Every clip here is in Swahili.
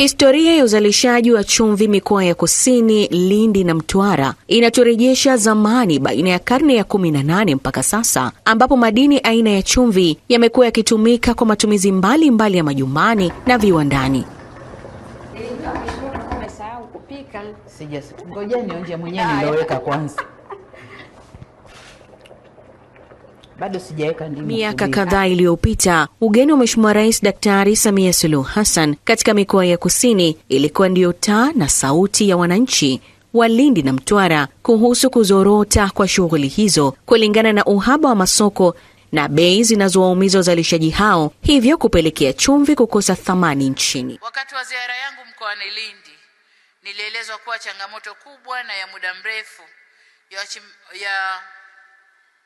Historia ya uzalishaji wa chumvi mikoa ya Kusini, Lindi na Mtwara inaturejesha zamani baina ya karne ya 18 mpaka sasa, ambapo madini aina ya chumvi yamekuwa yakitumika kwa matumizi mbalimbali ya majumbani na viwandani. Ngoja nionje mwenyewe niloweka kwanza. Bado sijaweka ndimu. Miaka kadhaa iliyopita, ugeni wa Mheshimiwa Rais Daktari Samia Suluhu Hassan katika mikoa ya Kusini ilikuwa ndio taa na sauti ya wananchi wa Lindi na Mtwara kuhusu kuzorota kwa shughuli hizo kulingana na uhaba wa masoko na bei zinazowaumiza wazalishaji hao, hivyo kupelekea chumvi kukosa thamani nchini. Wakati wa ziara yangu mkoani Lindi, nilielezwa kuwa changamoto kubwa na ya muda mrefu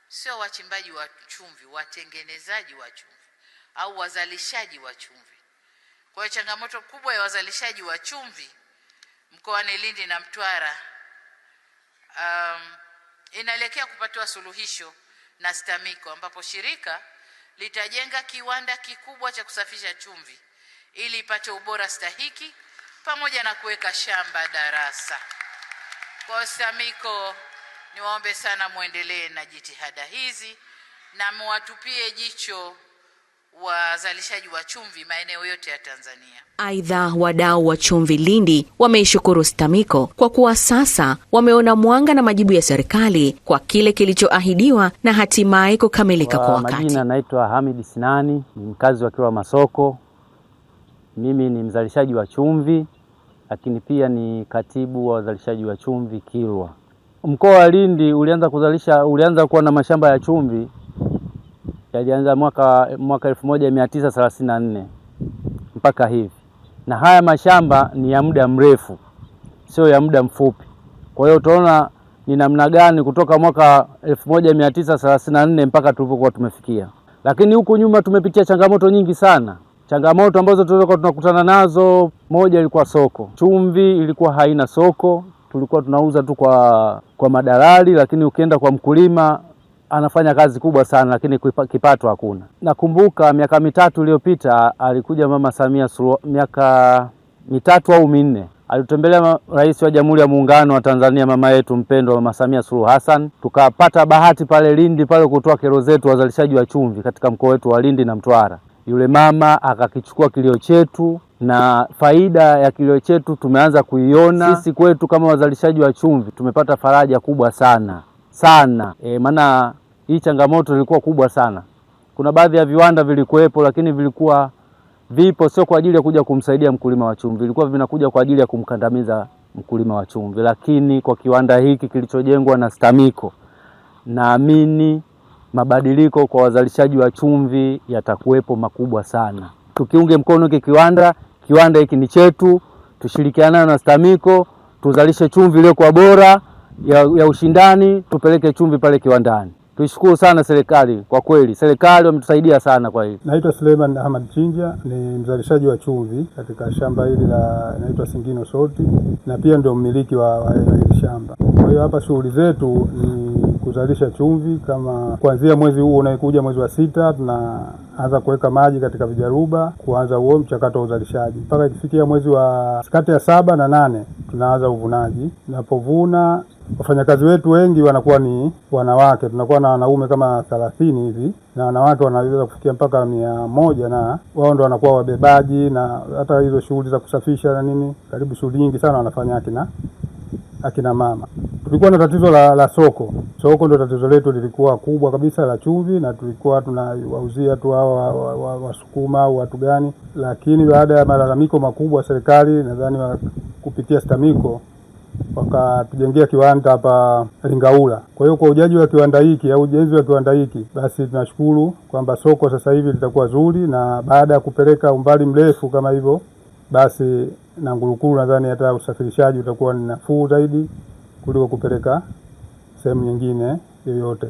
sio wachimbaji wa chumvi, watengenezaji wa chumvi au wazalishaji wa chumvi. Kwa hiyo changamoto kubwa ya wazalishaji wa chumvi mkoani Lindi na Mtwara inaelekea kupatiwa suluhisho na STAMICO, ambapo shirika litajenga kiwanda kikubwa cha kusafisha chumvi ili ipate ubora stahiki pamoja na kuweka shamba darasa. Kwa STAMICO niwaombe sana muendelee na jitihada hizi na muwatupie jicho wazalishaji wa chumvi maeneo yote ya Tanzania. Aidha, wadau wa chumvi Lindi wameishukuru STAMICO kwa kuwa sasa wameona mwanga na majibu ya serikali kwa kile kilichoahidiwa na hatimaye kukamilika kwa wakati. Majina naitwa Hamid Sinani, ni mkazi wa Kilwa Masoko. Mimi ni mzalishaji wa chumvi, lakini pia ni katibu wa wazalishaji wa chumvi Kilwa. Mkoa wa Lindi ulianza kuwa na mashamba ya chumvi yalianza mwaka 1934 mpaka hivi. Na haya mashamba ni ya muda mrefu, sio ya muda mfupi. Kwa hiyo utaona ni namna gani kutoka mwaka 1934 mpaka tulipokuwa tumefikia. Lakini huku nyuma tumepitia changamoto nyingi sana. Changamoto ambazo tulikuwa tunakutana nazo, moja ilikuwa soko. Chumvi ilikuwa haina soko. Tulikuwa tunauza tu kwa madalali, lakini ukienda kwa mkulima anafanya kazi kubwa sana, lakini kipato hakuna. Nakumbuka miaka mitatu iliyopita alikuja Mama Samia Suluhu, miaka mitatu au minne, alitembelea Rais wa Jamhuri ya Muungano wa Tanzania, mama yetu mpendwa Mama Samia Suluhu Hassan. Tukapata bahati pale Lindi pale kutoa kero zetu wazalishaji wa chumvi katika mkoa wetu wa Lindi na Mtwara. Yule mama akakichukua kilio chetu na faida ya kilio chetu tumeanza kuiona. Sisi kwetu kama wazalishaji wa chumvi tumepata faraja kubwa sana. Maana hii changamoto ilikuwa kubwa sana. Kuna baadhi ya viwanda vilikuwepo, lakini vilikuwa vipo sio kwa ajili ya kuja kumsaidia mkulima wa chumvi. Vilikuwa vinakuja kwa ajili ya kumkandamiza mkulima wa chumvi. Lakini kwa kiwanda hiki kilichojengwa na STAMICO, naamini mabadiliko kwa wazalishaji wa chumvi yatakuwepo makubwa sana. Tukiunge mkono hiki kiwanda hiki ni chetu, tushirikiane na STAMICO, tuzalishe chumvi ile kwa bora ya ushindani, tupeleke chumvi pale kiwandani. Tuishukuru sana serikali, kwa kweli serikali wametusaidia sana kwa hili. Naitwa Suleiman Ahmad Chinja, ni mzalishaji wa chumvi katika shamba hili naitwa Singino Salt, na pia ndio mmiliki wa hili shamba. Kwa hiyo hapa shughuli zetu ni kuzalisha chumvi. Kama kuanzia mwezi huu unaokuja, mwezi wa 6, tunaanza kuweka maji katika vijaruba kuanza huo mchakato wa uzalishaji mpaka ikifikia mwezi wa kati ya 7 na 8 tunaanza uvunaji. Tunapovuna, wafanyakazi wetu wengi wanakuwa ni wanawake. Tunakuwa na wanaume kama 30 hivi na wanawake wanaweza kufikia mpaka 100, na wao ndio wanakuwa wabebaji na hata hizo shughuli za kusafisha na nini, karibu shughuli nyingi sana wanafanya akina mama. Tulikuwa na tatizo la soko. Soko ndio tatizo letu lilikuwa kubwa kabisa la chumvi, na tulikuwa tunawauzia tu hao Wasukuma au watu gani. Lakini baada ya malalamiko makubwa, serikali nadhani kupitia STAMICO wakatujengea kiwanda hapa Lingaula. Kwa hiyo kwa ujenzi wa kiwanda hiki basi tunashukuru kwamba soko sasa hivi litakuwa zuri, na baada ya kupeleka umbali mrefu kama hivyo, basi na Ngurukuru nadhani hata usafirishaji utakuwa ni nafuu zaidi kuliko kupeleka sehemu nyingine yoyote.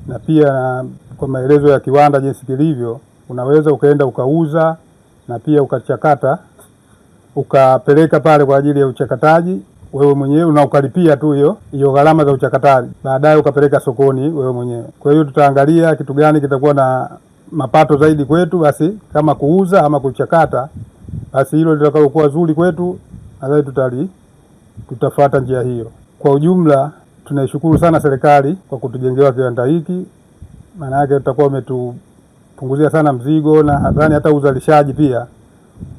Na pia kwa maelezo ya kiwanda jinsi kilivyo, unaweza ukaenda ukauza na pia ukachakata ukapeleka pale kwa ajili ya uchakataji wewe mwenyewe, na ukalipia tu hiyo gharama za uchakataji, baadaye ukapeleka sokoni wewe mwenyewe. Kwa hiyo tutaangalia kitu gani kitakuwa na mapato zaidi kwetu, basi kama kuuza ama kuchakata, basi hilo litakalokuwa zuri kwetu, nadhani tutafuata njia hiyo. Kwa ujumla tunaishukuru sana serikali kwa kutujengea kiwanda hiki, maana yake tutakuwa umetupunguzia sana mzigo, na nadhani hata uzalishaji pia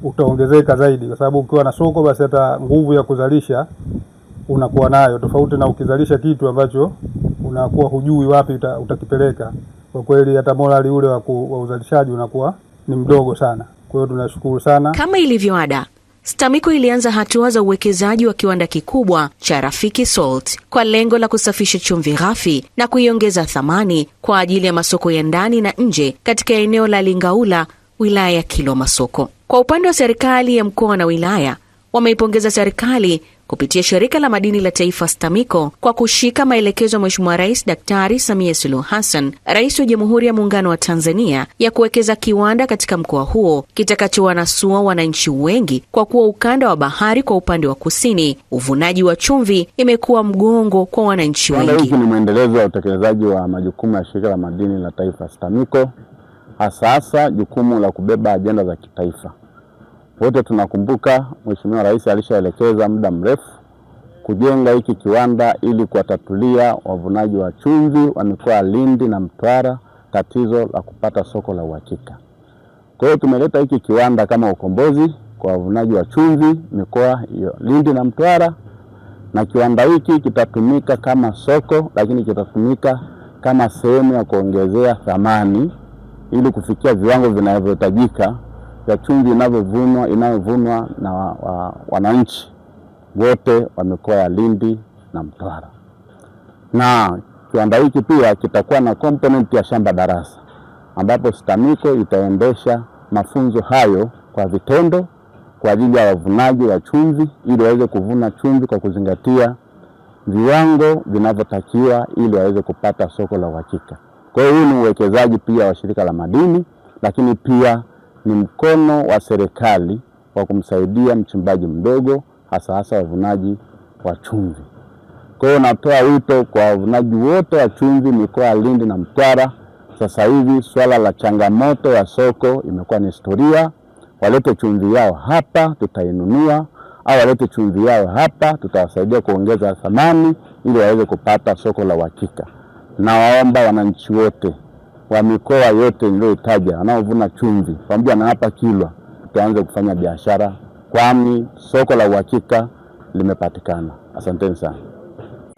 utaongezeka zaidi, kwa sababu ukiwa na soko basi hata nguvu ya kuzalisha unakuwa nayo, tofauti na ukizalisha kitu ambacho unakuwa hujui wapi utakipeleka. Kwa kweli hata morali ule wa uzalishaji unakuwa ni mdogo sana. Kwa hiyo tunashukuru sana. Kama ilivyoada, STAMICO ilianza hatua za uwekezaji wa kiwanda kikubwa cha Rafiki Salt kwa lengo la kusafisha chumvi ghafi na kuiongeza thamani kwa ajili ya masoko ya ndani na nje katika eneo la Lingaula, wilaya ya Kilwa Masoko. Kwa upande wa serikali ya mkoa na wilaya, wameipongeza serikali kupitia Shirika la Madini la Taifa STAMICO kwa kushika maelekezo ya Mheshimiwa Rais Daktari Samia Suluhu Hassan, Rais wa Jamhuri ya Muungano wa Tanzania, ya kuwekeza kiwanda katika mkoa huo kitakachowanasua wananchi wengi, kwa kuwa ukanda wa bahari kwa upande wa kusini, uvunaji wa chumvi imekuwa mgongo kwa wananchi wengi. Hiki ni mwendelezo wa utekelezaji wa majukumu ya Shirika la Madini la Taifa STAMICO, hasa jukumu la kubeba ajenda za kitaifa. Wote tunakumbuka Mheshimiwa Rais alishaelekeza muda mrefu kujenga hiki kiwanda ili kuwatatulia wavunaji wa chumvi wa mikoa ya Lindi na Mtwara tatizo la kupata soko la uhakika. Kwa hiyo tumeleta hiki kiwanda kama ukombozi kwa wavunaji wa chumvi mikoa ya Lindi na Mtwara, na kiwanda hiki kitatumika kama soko, lakini kitatumika kama sehemu ya kuongezea thamani ili kufikia viwango vinavyohitajika ya chumvi inayovunwa na wananchi wote wa mikoa ya Lindi na Mtwara. Na kiwanda hiki pia kitakuwa na component ya shamba darasa, ambapo STAMICO itaendesha mafunzo hayo kwa vitendo kwa ajili ya wavunaji wa chumvi ili waweze kuvuna chumvi kwa kuzingatia viwango vinavyotakiwa ili waweze kupata soko la uhakika. Kwa hiyo huu ni uwekezaji pia wa Shirika la Madini, lakini pia ni mkono wa serikali wa kumsaidia mchimbaji mdogo, hasa wavunaji wa chumvi. Kwa hiyo natoa wito kwa wavunaji wote wa chumvi mikoa ya Lindi na Mtwara. Sasa hivi swala la changamoto ya soko imekuwa ni historia. Walete chumvi yao hapa, tutainunua, au walete chumvi yao hapa, tutawasaidia kuongeza thamani ili waweze kupata soko la uhakika. Na waomba wananchi wote wa mikoa yote niliyotaja wanaovuna chumvi pamoja na hapa Kilwa tuanze kufanya biashara, kwani soko la uhakika limepatikana. Asanteni sana.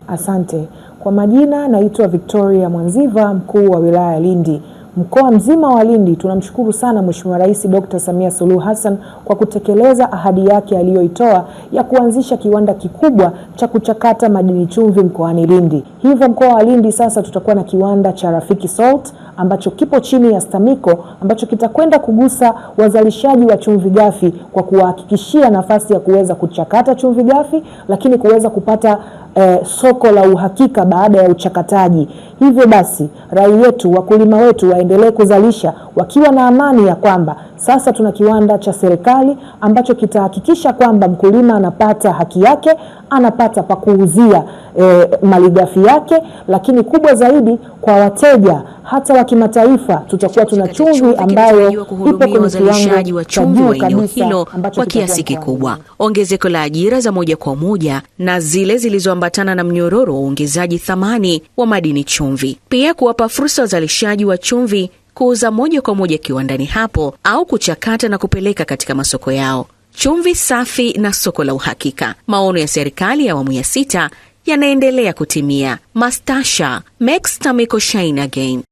Asante. Kwa majina naitwa Victoria Mwanziva, mkuu wa wilaya ya Lindi. Mkoa mzima wa Lindi tunamshukuru sana Mheshimiwa Rais Dr. Samia Suluhu Hassan kwa kutekeleza ahadi yake aliyoitoa ya kuanzisha kiwanda kikubwa cha kuchakata madini chumvi mkoani Lindi. Hivyo mkoa wa Lindi sasa tutakuwa na kiwanda cha Rafiki Salt ambacho kipo chini ya STAMICO, ambacho kitakwenda kugusa wazalishaji wa chumvi ghafi kwa kuwahakikishia nafasi ya kuweza kuchakata chumvi ghafi, lakini kuweza kupata soko la uhakika baada ya uchakataji. Hivyo basi rai yetu, wakulima wetu waendelee kuzalisha wakiwa na amani ya kwamba sasa tuna kiwanda cha serikali ambacho kitahakikisha kwamba mkulima anapata haki yake, anapata pa kuuzia malighafi yake, lakini kubwa zaidi kwa wateja hata wa kimataifa tutakuwa tuna chumvi ambayo ipo kwenye uzalishaji wa chumvi wa eneo hilo kwa kiasi kikubwa. Ongezeko la ajira za moja kwa moja na zile zilizoambatana na mnyororo wa uongezaji thamani wa madini chumvi. Pia kuwapa fursa wazalishaji wa chumvi kuuza moja kwa moja kiwandani hapo au kuchakata na kupeleka katika masoko yao. Chumvi safi na soko la uhakika. Maono ya serikali ya awamu ya 6 yanaendelea kutimia. Mastasha, make STAMICO shine again.